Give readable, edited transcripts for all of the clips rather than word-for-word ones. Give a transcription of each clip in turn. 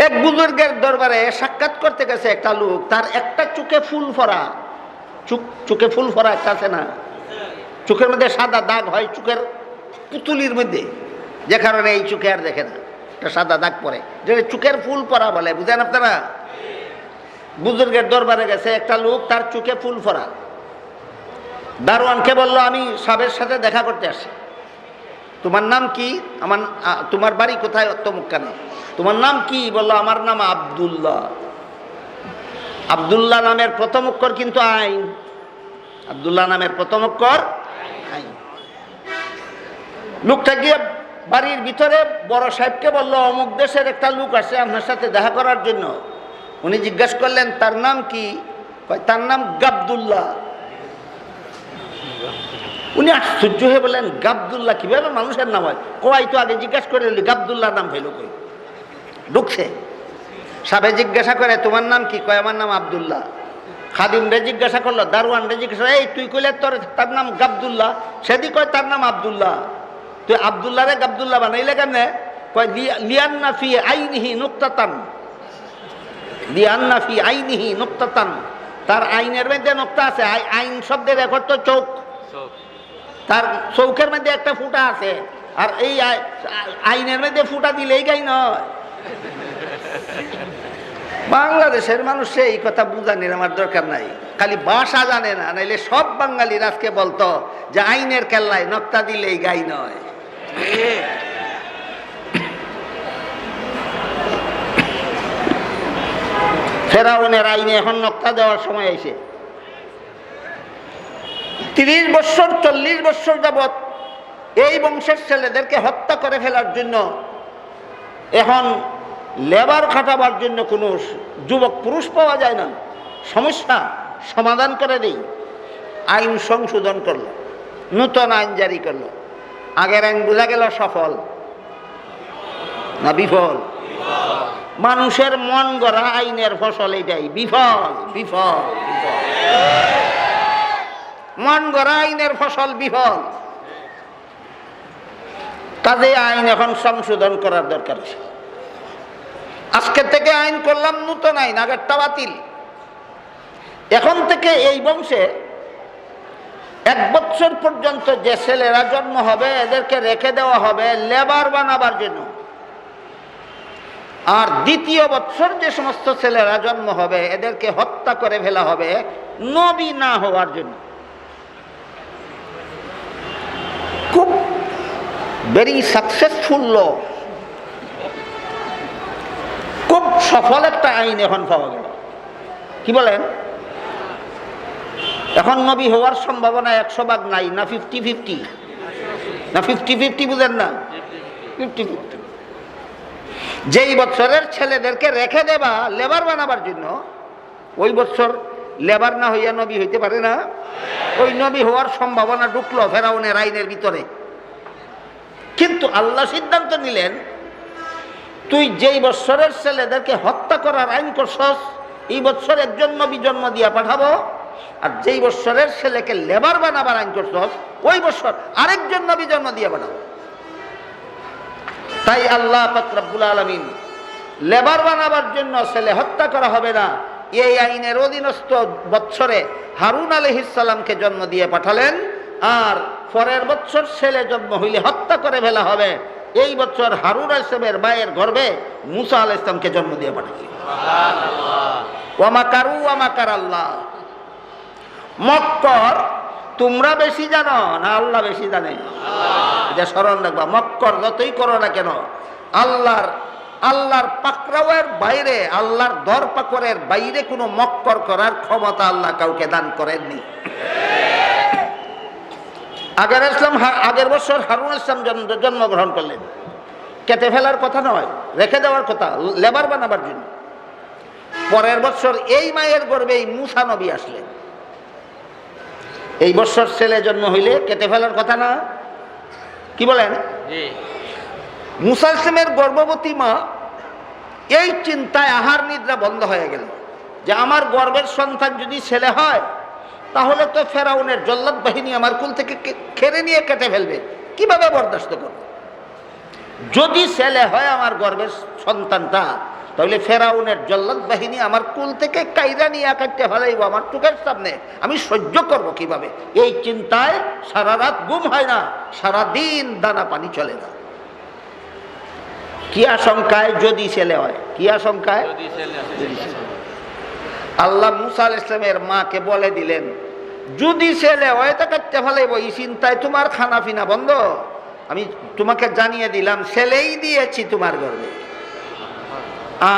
এক বুজুর্গের দরবারে সাক্ষাৎ করতে গেছে একটা লোক, তার একটা চোখে ফুল ফোড়া, চোখে ফুল ফোড়া একটা আছে না, চোখের মধ্যে সাদা দাগ হয় চোখের পুতুলির মধ্যে, যে কারণে এই চোখে আর দেখে না, একটা সাদা দাগ পড়ে, যেটা চোখের ফুল পরা বলে, বুঝেন আপনারা? বুজুর্গের দরবারে গেছে একটা লোক, তার চোখে ফুল ফোড়া। দারোয়ানকে বলল, আমি সাহেবের সাথে দেখা করতে আসি। তোমার নাম কি? তোমার বাড়ি কোথায়? অত্তমুখানে। তোমার নাম কি? বললো, আমার নাম আব্দুল্লাহ। আব্দুল্লাহ নামের প্রথম অক্ষর কিন্তু আইন। আব্দুল্লাহ নামের প্রথম অক্ষর আইন। লোকটা গিয়ে বাড়ির ভিতরে বড় সাহেবকে বলল, অমুক দেশের একটা লোক আসে আপনার সাথে দেখা করার জন্য। উনি জিজ্ঞাসা করলেন, তার নাম কি? তার নাম গাবদুল্লাহ। উনি আশ্চর্য হয়ে বললেন, গাবদুল্লাহ কিভাবে মানুষের নাম হয়? কই তো আগে জিজ্ঞাসা করে গাবদুল্লাহ নাম হইল কই? ঢুকছে, সাবে জিজ্ঞাসা করে, তোমার নাম কি? কয়, আমার নাম আব্দুল্লাহ। খাদিম রে জিজ্ঞাসা করলো, দারোয়ান রে জিজ্ঞাসা, এই তুই কইলে তোর তার নাম গাবদুল্লাহ, সেদি কয় তার নাম আব্দুল্লাহ, তুই আব্দুল্লাহ রে গাবদুল্লাহ বানাইলে কেমনে? কয়, লিয়ান্না ফি আইনিহি নুক্তাতান, লিয়ান্না ফি আইনিহি নুক্তাতান, তার আইনের মধ্যে নোক্তা আছে। আইন শব্দের রেকর্ড তো চোখ, তার চৌকের মধ্যে একটা ফুটা আছে, আর এই আইনের মধ্যে ফুটা দিলেই গাই নয়। বাংলাদেশের মানুষ এই কথা বুঝানির আমার দরকার নাই, খালি ভাষা জানে না, নাইলে সব বাঙালির আজকে বলতো যে আইনের কেল্লায় নক্তা দিলেই গাই নয়। ফেরাউনের আইনে এখন নক্তা দেওয়ার সময় এসে 30 বছর 40 বছর যাবৎ এই বংশের ছেলেদেরকে হত্যা করে ফেলার জন্য এখন লেবার খাটাবার জন্য কোনো যুবক পুরুষ পাওয়া যায় না। সমস্যা সমাধান করে দেই, আইন সংশোধন করলো, নূতন আইন জারি করলো। আগের আইন বোঝা গেল সফল না বিফল? মানুষের মন গড়া আইনের ফসল এটাই, বিফল বিফল মন গড়া আইনের ফসল বিফল। কাজে আইন এখন সংশোধন করার দরকার আছে। আজকে থেকে আইন করলাম নতুন আইন, আগেরটা বাতিল। এখন থেকে এই বংশে 1 বছর পর্যন্ত যে ছেলেরা জন্ম হবে এদেরকে রেখে দেওয়া হবে লেবার বানাবার জন্য, আর 2য় বছর যে সমস্ত ছেলেরা জন্ম হবে এদেরকে হত্যা করে ফেলা হবে নবী না হওয়ার জন্য। খুব ভেরি সাকসেসফুল ল, খুব সফল একটা আইন এখন পাওয়া গেল। কি বলেন? এখন নবী হওয়ার সম্ভাবনা 100 ভাগ নাই, না 50-50, না 50-50, বুঝেন না? 50-50। যেই বছরের ছেলেদেরকে রেখে দেবা লেবার বানাবার জন্য, ওই বছর লেবার না হইয়া নবী হইতে পারে না। ওই নবী হওয়ার সম্ভাবনা ঢুকলো ফেরাউনের আইনের ভিতরে। কিন্তু আল্লাহ সিদ্ধান্ত নিলেন, তুই যেই বছরের ছেলেদেরকে হত্যা করার আইন করছস, এই বছর একজন নবী জন্ম দিয়া পাঠাবো, আর যেই বছরের ছেলেকে লেবার বানাবার আইন করছস ওই বছর আরেকজন নবী জন্ম দিয়ে পাঠাবো। তাই আল্লাহ পাক রব্বুল আলামিন লেবার বানাবার জন্য ছেলে হত্যা করা হবে না, এই আইনের অধীনস্থ বৎসরে হারুন আলাইহিস সালামকে জন্ম দিয়ে পাঠালেন, আর পরের বছর ছেলে জন্ম হইলে হত্যা করে ফেলা হবে। এই বছর হারুন আলাইহিস সালামের মায়ের গর্ভে মুসা আলাইহিস সালামকে জন্ম দিয়ে পাঠালেন। সুবহানাল্লাহ। ওয়া মাকারু ওয়া মাকার আল্লাহ। মক্কর তোমরা বেশি জানো না আল্লাহ বেশি জানে? এটা স্মরণ রাখবা। মক্কর যতই করো না কেন, আল্লাহর পাকড়াওয়ের বাইরে, আল্লাহর দর পাকড়ের বাইরে কোনো মক্কর করার ক্ষমতা আল্লাহ কাউকে দান করেননি। আগের বছর হারুন ইসলাম জন্মগ্রহণ করলেন, কেটে ফেলার কথা নয়, রেখে দেওয়ার কথা লেবার বানাবার জন্য। পরের বছর এই মায়ের গর্ভেই মুসা নবী আসলেন। এই বছর ছেলে জন্ম হইলে কেটে ফেলার কথা না? কি বলেন? মুসা ইসলামের গর্ভবতী মা এই চিন্তায় আহার নিদ্রা বন্ধ হয়ে গেল যে আমার গর্ভের সন্তান যদি ছেলে হয় তাহলে তো ফেরাউনের জল্লাদ বাহিনী আমার কুল থেকে খেড়ে নিয়ে কেটে ফেলবে, কিভাবে বরদাস্ত করবে? যদি ছেলে হয় আমার গর্ভের সন্তানটা, তাহলে ফেরাউনের জল্লাদ বাহিনী আমার কুল থেকে কাইরা নিয়ে কাটতে ফেলাইব আমার চোখের সামনে, আমি সহ্য করব কিভাবে? এই চিন্তায় সারা রাত ঘুম হয় না, সারাদিন দানা পানি চলে না। কি আশঙ্কায়? যদি ছেলে হয়। কি আশঙ্কায়? আল্লাহ মুসা আলাইহিস সালামের মাকে বলে দিলেন, যদি ছেলে হয় তা কাটতে ফেলাইব। এই চিন্তায় তোমার খানা পিনা বন্ধ। আমি তোমাকে জানিয়ে দিলাম, ছেলেই দিয়েছি তোমার গর্ভে,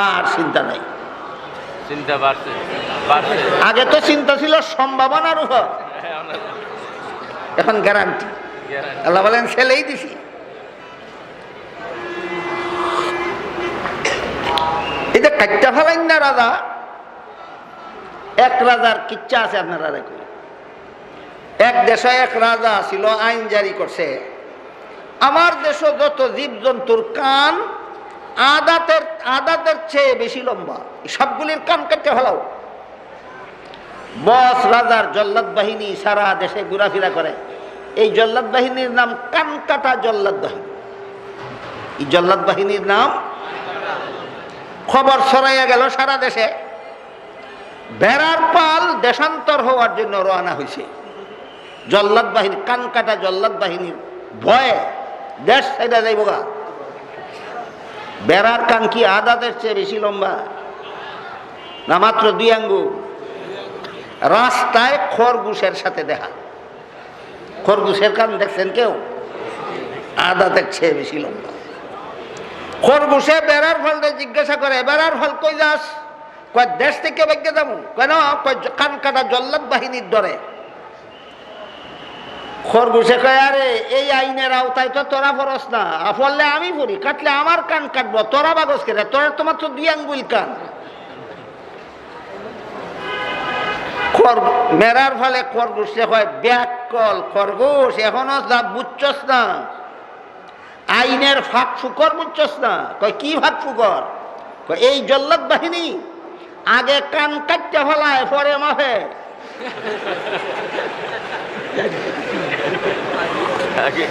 আর চিন্তা নাই। চিন্তা বাড়ছে। আগে তো চিন্তা ছিল সম্ভাবনার উপর, এখন গ্যারান্টি। আল্লাহ বলেন ছেলেই দিছি। এই যে কাটতে ফেলেন না রাজা, এক রাজার কিচ্ছা আছে আপনারা দেখুন। এক দেশে এক রাজা ছিল, আইন জারি করছে, আমার দেশে যত জীবজন্তুর কান আদাতের চেয়ে বেশি লম্বা, সবগুলির কান কাটতে ফেলাও। বস রাজার জল্লাদ বাহিনী সারা দেশে ঘোরাফেরা করে। এই জল্লাদ বাহিনীর নাম কান কাটা জল্লাদ বাহিনী। এই জল্লাদ বাহিনীর নাম, খবর ছড়াইয়া গেল সারা দেশে। ভেড়ার পাল দেশান্তর হওয়ার জন্য রওনা হয়েছে। জল্লাদ বাহিনী, কান কাটা জল্লাদ বাহিনীর ভয়ে দেশ ছেড়ে যাইব গা। বেড়ার কান কি আদাতের চেয়ে বেশি লম্বা না মাত্র 2 আঙ্গুল? রাস্তায় খরগোশের সাথে দেখা। খরগোশের কান দেখছেন কেউ? আদাতের চেয়ে বেশি লম্বা। খরগোশে বেড়ার ফলটা জিজ্ঞাসা করে, বেড়ার ফল কই যাস? কয় দেশ থেকে বেগে যাবো। কেন? কান কাটা জল্লাদ বাহিনীর ডরে। খরগোশে কয়, আরে এই আইনের আওতায় তো তোরা ফরস না, ফললে আমি পড়ি, কাটলে আমার কান কাটবো, তোরা বাগজ কেটে, তোরা তোমার তো 2 আঙ্গুল কান। মেরার ফলে খরগোশে কয়, ব্যাককল খরগোশ, এখনো যা বুঝছস না, আইনের ফাঁক ফুকর বুঝছস না। কয় কি ফাঁক ফুকর? কয় এই জল্লাদ বাহিনী আগে কান কাটতে ফেলায়, পরে মাফে। আগে